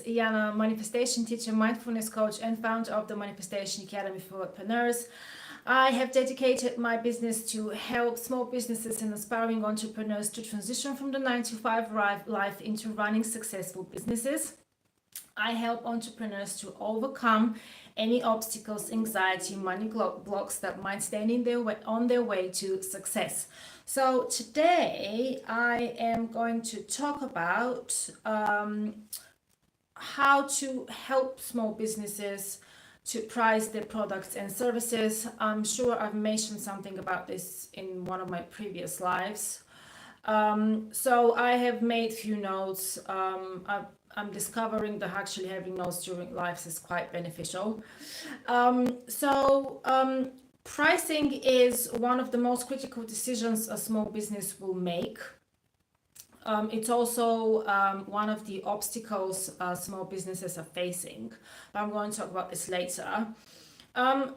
Yana, manifestation teacher, mindfulness coach, and founder of the Manifestation Academy for Wealthpreneurs. I have dedicated my business to help small businesses and aspiring entrepreneurs to transition from the 9 to 5 life into running successful businesses. I help entrepreneurs to overcome any obstacles, anxiety, money blocks that might stand in their way, on their way to success. So today I am going to talk about how to help small businesses to price their products and services. I'm sure I've mentioned something about this in one of my previous lives. So I have made few notes. I'm discovering that actually having notes during lives is quite beneficial. Pricing is one of the most critical decisions a small business will make. It's also one of the obstacles small businesses are facing. I'm going to talk about this later.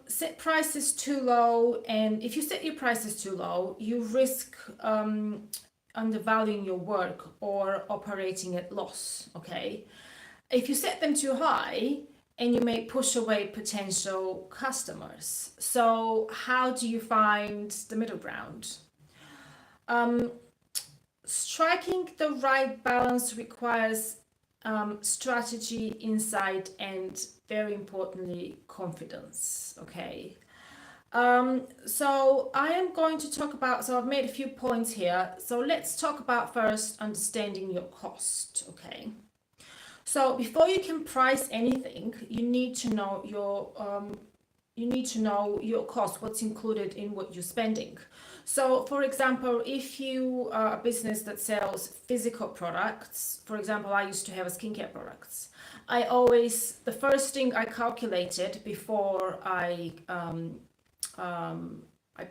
Set prices too low, and if you set your prices too low, you risk undervaluing your work or operating at loss. Okay, if you set them too high, and you may push away potential customers. So how do you find the middle ground? Striking the right balance requires strategy, insight, and very importantly, confidence. Okay. So I am going to talk about, so I've made a few points here. So let's talk about first understanding your cost. Okay. So before you can price anything, you need to know your cost, what's included in what you're spending. So for example, if you are a business that sells physical products, for example, I used to have a skincare products. The first thing I calculated before I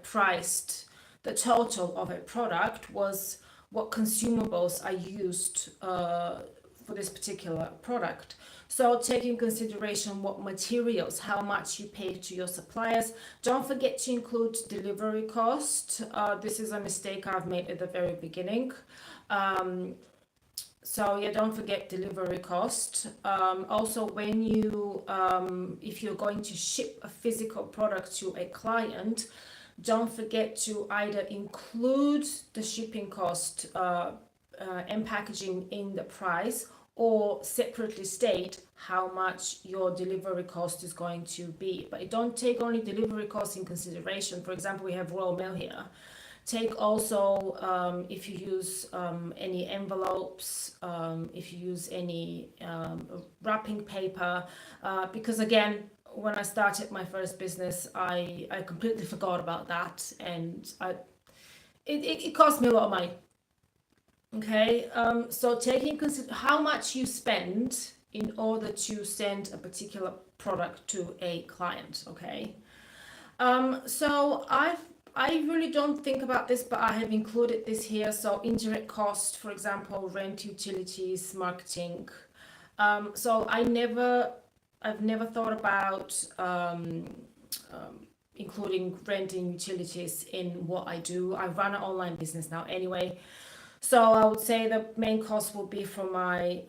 priced the total of a product was what consumables I used for this particular product. So take in consideration what materials, how much you pay to your suppliers. Don't forget to include delivery cost. This is a mistake I've made at the very beginning. So yeah, don't forget delivery cost. Also, when if you're going to ship a physical product to a client, don't forget to either include the shipping cost and packaging in the price, or separately state how much your delivery cost is going to be. But don't take only delivery costs in consideration. For example, we have Royal Mail here. Take also if you use any envelopes, if you use any wrapping paper, because again, when I started my first business, I completely forgot about that, and it cost me a lot of money. Okay, so taking how much you spend in order to send a particular product to a client. Okay, so I really don't think about this, but I have included this here. So indirect cost, for example, rent, utilities, marketing. So I've never thought about including rent and utilities in what I do. I run an online business now anyway. So I would say the main cost will be from my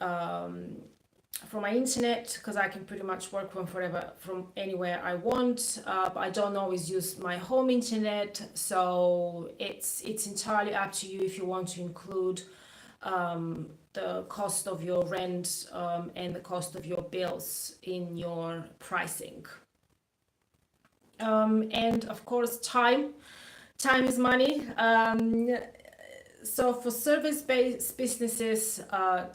internet, because I can pretty much work from anywhere I want. But I don't always use my home internet, so it's entirely up to you if you want to include the cost of your rent and the cost of your bills in your pricing. And of course, time is money. So for service-based businesses,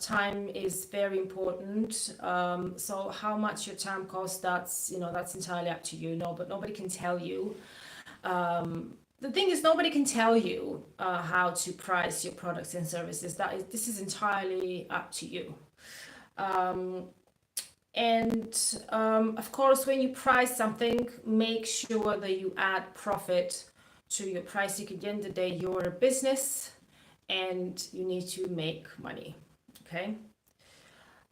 time is very important. So how much your time costs, that's entirely up to you. No, but nobody can tell you. The thing is, nobody can tell you how to price your products and services. This is entirely up to you. Of course, when you price something, make sure that you add profit to your pricing. At the end of the day, you're a business, and you need to make money. Okay.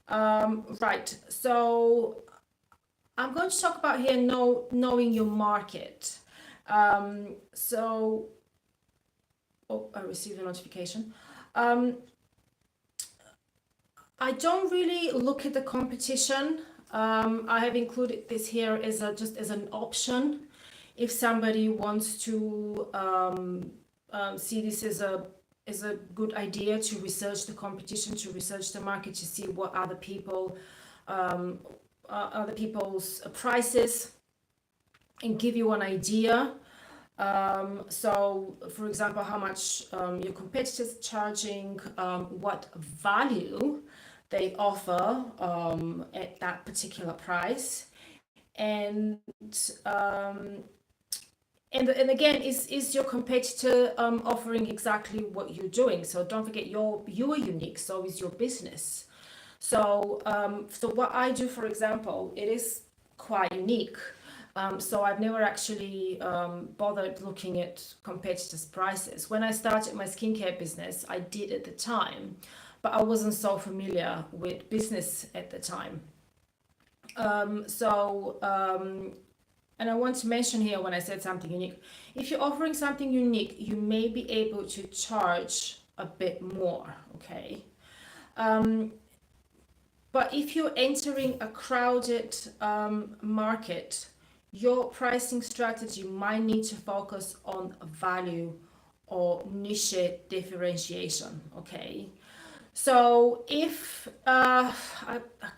Right. So I'm going to talk about here knowing your market. I received a notification. I don't really look at the competition. I have included this here as just as an option. If somebody wants to see this as a good idea to research the competition, to research the market, to see what um, other people's prices, and give you an idea. So, for example, how much your competitors are charging, what value they offer at that particular price, and um, and again, is your competitor offering exactly what you're doing? So don't forget, you are unique. So is your business. So so what I do, for example, it is quite unique. So I've never actually bothered looking at competitors' prices. When I started my skincare business, I did at the time, but I wasn't so familiar with business at the time. And I want to mention here when I said something unique, if you're offering something unique, you may be able to charge a bit more, okay? But if you're entering a crowded market, your pricing strategy might need to focus on value or niche differentiation, okay? So if I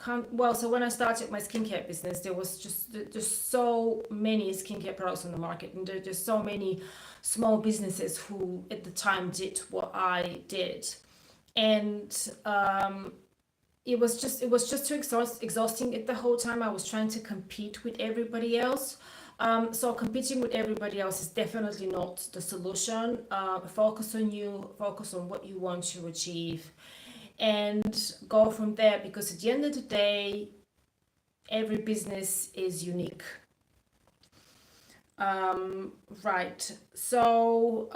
can't, well, so when I started my skincare business, there was just so many skincare products on the market, and there are just so many small businesses who at the time did what I did, and it was just too exhausting at the whole time. I was trying to compete with everybody else. So competing with everybody else is definitely not the solution. Focus on you, focus on what you want to achieve, and go from there, because at the end of the day, every business is unique. Right. So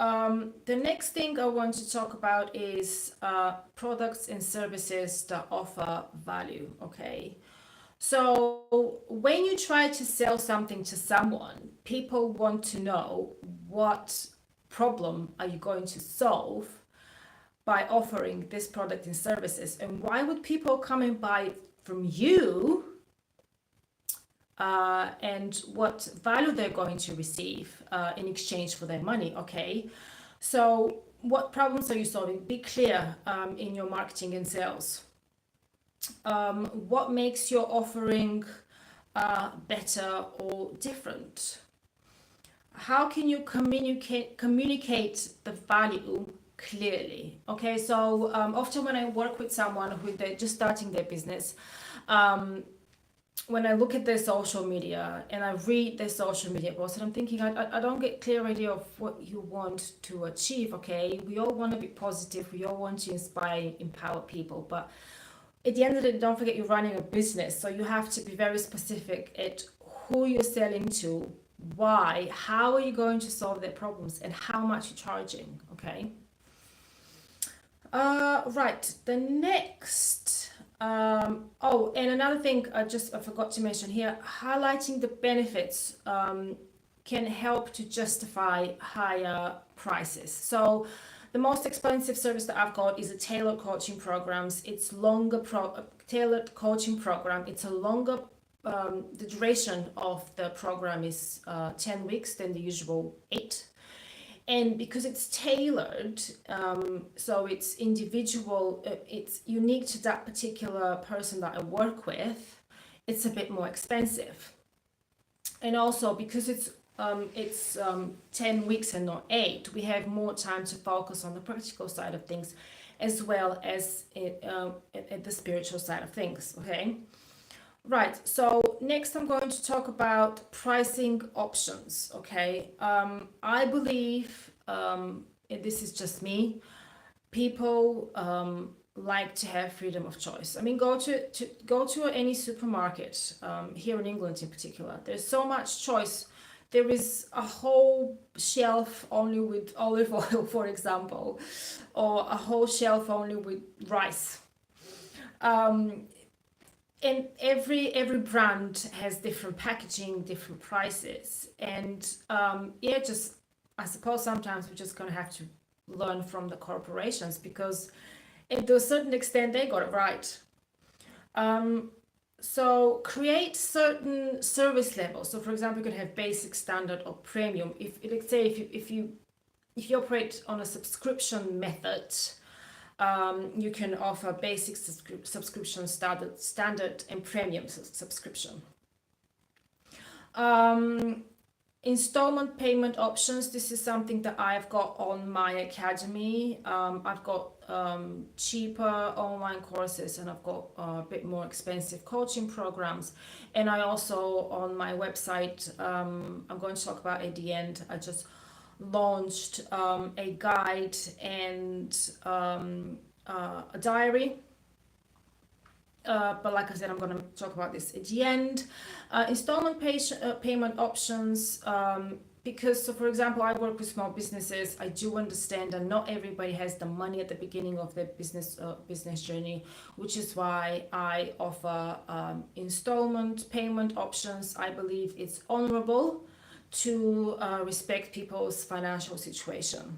the next thing I want to talk about is products and services that offer value. Okay. So when you try to sell something to someone, people want to know what problem are you going to solve by offering this product and services, and why would people come and buy from you, and what value they're going to receive in exchange for their money. Okay, so what problems are you solving? Be clear in your marketing and sales. What makes your offering better or different? How can you communicate the value clearly? Okay, so often when I work with someone who they're just starting their business, when I look at their social media and I read their social media posts, and I'm thinking, I don't get clear idea of what you want to achieve. Okay, we all want to be positive, we all want to inspire, empower people, but at the end of the day, don't forget you're running a business, so you have to be very specific at who you're selling to, why, how are you going to solve their problems, and how much you're charging. Okay. Right. The next. Oh, and another thing I forgot to mention here, highlighting the benefits can help to justify higher prices. So the most expensive service that I've got is a tailored coaching programs. It's tailored coaching program. It's a longer, the duration of the program is 10 weeks than the usual 8. And because it's tailored, so it's individual, it's unique to that particular person that I work with, it's a bit more expensive. And also because it's 10 weeks and not 8, we have more time to focus on the practical side of things, as well as at the spiritual side of things. Okay. Right, so next I'm going to talk about pricing options. Okay, I believe, and this is just me, people like to have freedom of choice. I mean, go to any supermarket here in England in particular. There's so much choice. There is a whole shelf only with olive oil, for example, or a whole shelf only with rice. And every brand has different packaging, different prices, and yeah, just I suppose sometimes we're just gonna have to learn from the corporations, because to a certain extent they got it right. So create certain service levels. So for example, you can have basic, standard, or premium. If let's say if you operate on a subscription method, you can offer basic subscription, standard, and premium subscription. Installment payment options. This is something that I've got on my academy. I've got cheaper online courses, and I've got a bit more expensive coaching programs. And I also, on my website, I'm going to talk about at the end, I just launched a guide and a diary. But like I said, I'm going to talk about this at the end. Installment payment options, because, so for example, I work with small businesses. I do understand that not everybody has the money at the beginning of their business journey, which is why I offer installment payment options. I believe it's honorable to respect people's financial situation.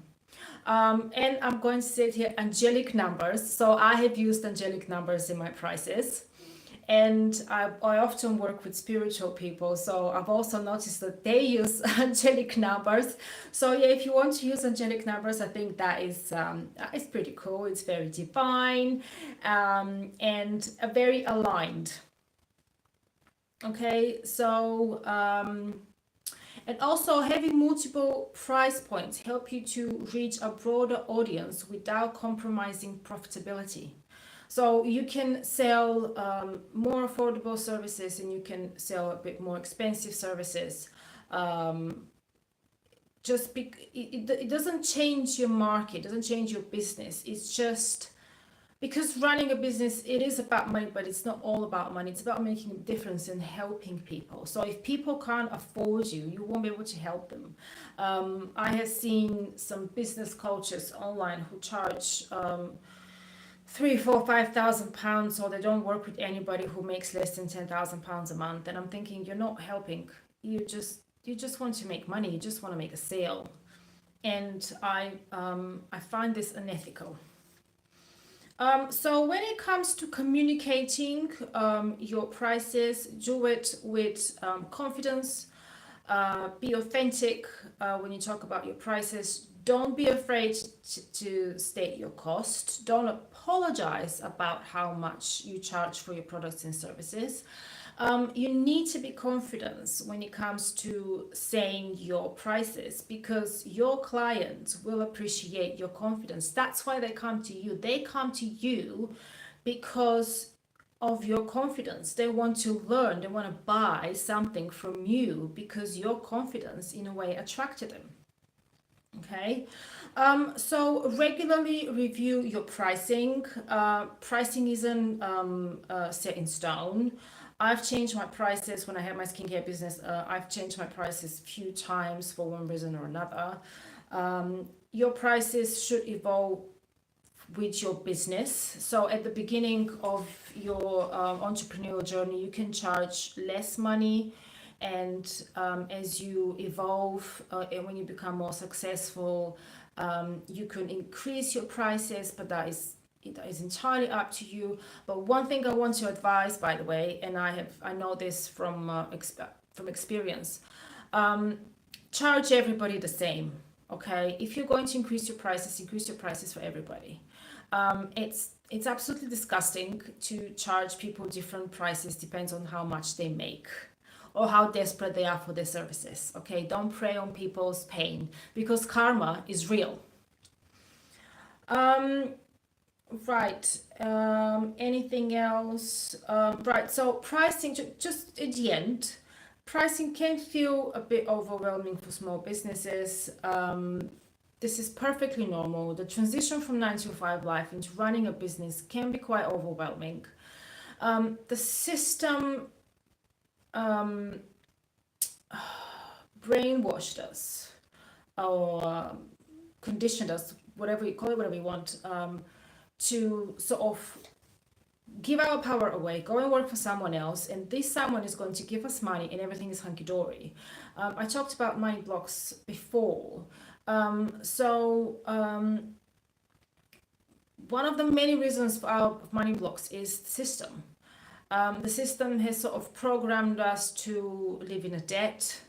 And I'm going to say here angelic numbers. So I have used angelic numbers in my prices, and I often work with spiritual people, so I've also noticed that they use angelic numbers. So yeah, if you want to use angelic numbers, I think that is pretty cool. It's very divine, and very aligned. Okay, so and also having multiple price points help you to reach a broader audience without compromising profitability. So you can sell more affordable services, and you can sell a bit more expensive services. It doesn't change your market, doesn't change your business. It's just because running a business, it is about money, but it's not all about money. It's about making a difference and helping people. So if people can't afford you, you won't be able to help them. I have seen some business coaches online who charge £3, £4, £5,000, or they don't work with anybody who makes less than £10,000 a month. And I'm thinking, you're not helping. You just want to make money. You just want to make a sale. And I find this unethical. So when it comes to communicating your prices, do it with confidence. Be authentic when you talk about your prices. Don't be afraid to state your cost. Don't apologize about how much you charge for your products and services. You need to be confident when it comes to saying your prices, because your clients will appreciate your confidence. That's why they come to you. They come to you because of your confidence. They want to learn, they want to buy something from you because your confidence in a way attracted them. Okay, so regularly review your pricing. Pricing isn't set in stone. I've changed my prices when I had my skincare business. I've changed my prices a few times for one reason or another. Your prices should evolve with your business. So at the beginning of your entrepreneurial journey, you can charge less money, and as you evolve and when you become more successful, you can increase your prices, but that is entirely up to you. But one thing I want to advise, by the way, and I know this from experience, charge everybody the same. Okay, if you're going to increase your prices for everybody. It's absolutely disgusting to charge people different prices, depends on how much they make or how desperate they are for their services. Okay, don't prey on people's pain, because karma is real. Right. Anything else? Right. So pricing, just at the end, pricing can feel a bit overwhelming for small businesses. This is perfectly normal. The transition from 9 to 5 life into running a business can be quite overwhelming. The system brainwashed us, or conditioned us, whatever you call it, whatever you want, to sort of give our power away, go and work for someone else, and this someone is going to give us money and everything is hunky-dory. I talked about money blocks before. One of the many reasons for our money blocks is the system. The system has sort of programmed us to live in a debt,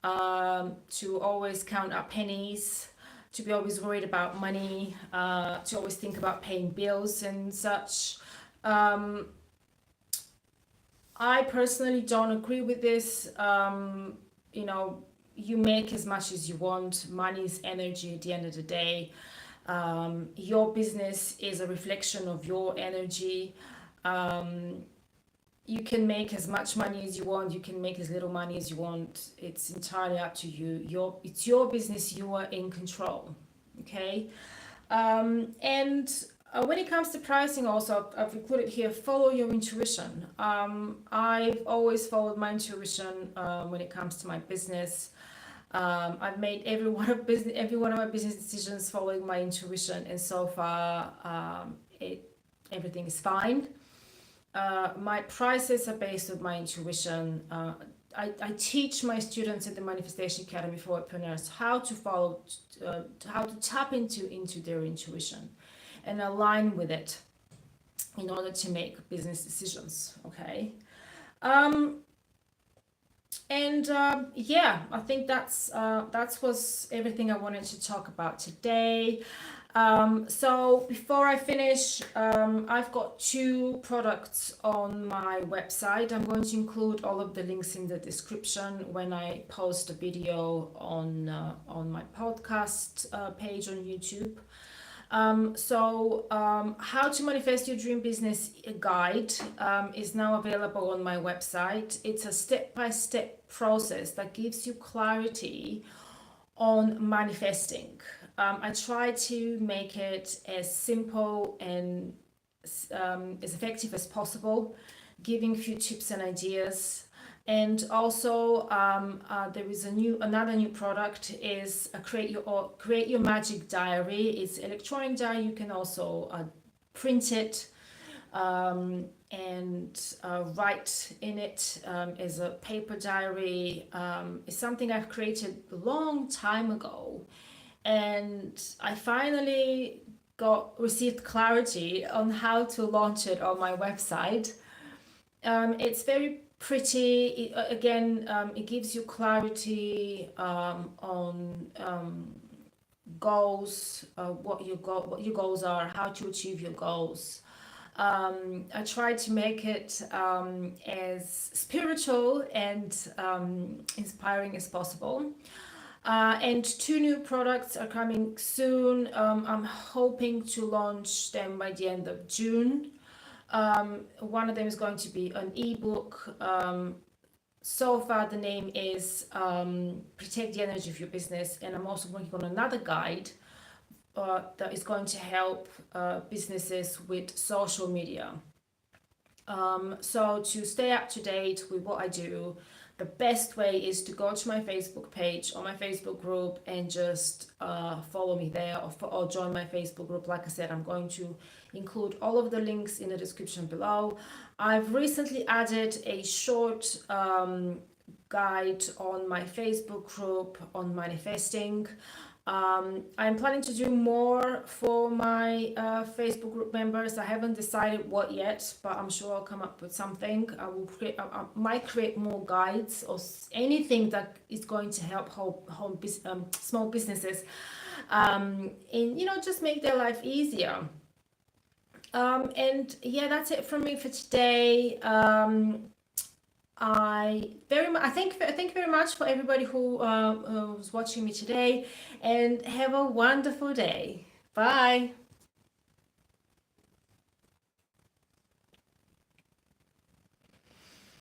to always count our pennies, to be always worried about money, to always think about paying bills and such. I personally don't agree with this. You know, you make as much as you want. Money is energy at the end of the day. Your business is a reflection of your energy. Um, you can make as much money as you want. You can make as little money as you want. It's entirely up to you. It's your business. You are in control. Okay. And when it comes to pricing, also I've included here, follow your intuition. I've always followed my intuition when it comes to my business. I've made every one of my business decisions following my intuition, and so far, everything is fine. My prices are based on my intuition. I teach my students at the Manifestation Academy for Wealthpreneurs how to tap into their intuition and align with it in order to make business decisions. Okay. Yeah, I think that was everything I wanted to talk about today. So before I finish, I've got 2 products on my website. I'm going to include all of the links in the description when I post a video on my podcast page on YouTube. How to Manifest Your Dream Business guide is now available on my website. It's a step-by-step process that gives you clarity on manifesting. I try to make it as simple and as effective as possible, giving a few tips and ideas. And also, there is another new product is create your magic diary. It's electronic diary. You can also print it and write in it as a paper diary. It's something I've created a long time ago, and I finally received clarity on how to launch it on my website. It's very pretty. It gives you clarity on goals, what your goals are, how to achieve your goals. I try to make it as spiritual and inspiring as possible. And 2 new products are coming soon. I'm hoping to launch them by the end of June. One of them is going to be an ebook. So far, the name is Protect the Energy of Your Business, and I'm also working on another guide that is going to help businesses with social media. So to stay up to date with what I do, the best way is to go to my Facebook page or my Facebook group and just follow me there, or join my Facebook group. Like I said, I'm going to include all of the links in the description below. I've recently added a short guide on my Facebook group on manifesting. I'm planning to do more for my Facebook group members. I haven't decided what yet, but I'm sure I'll come up with something. I might create more guides or anything that is going to help small businesses, and just make their life easier. And yeah, that's it from me for today. I thank you very much for everybody who was watching me today, and have a wonderful day. Bye.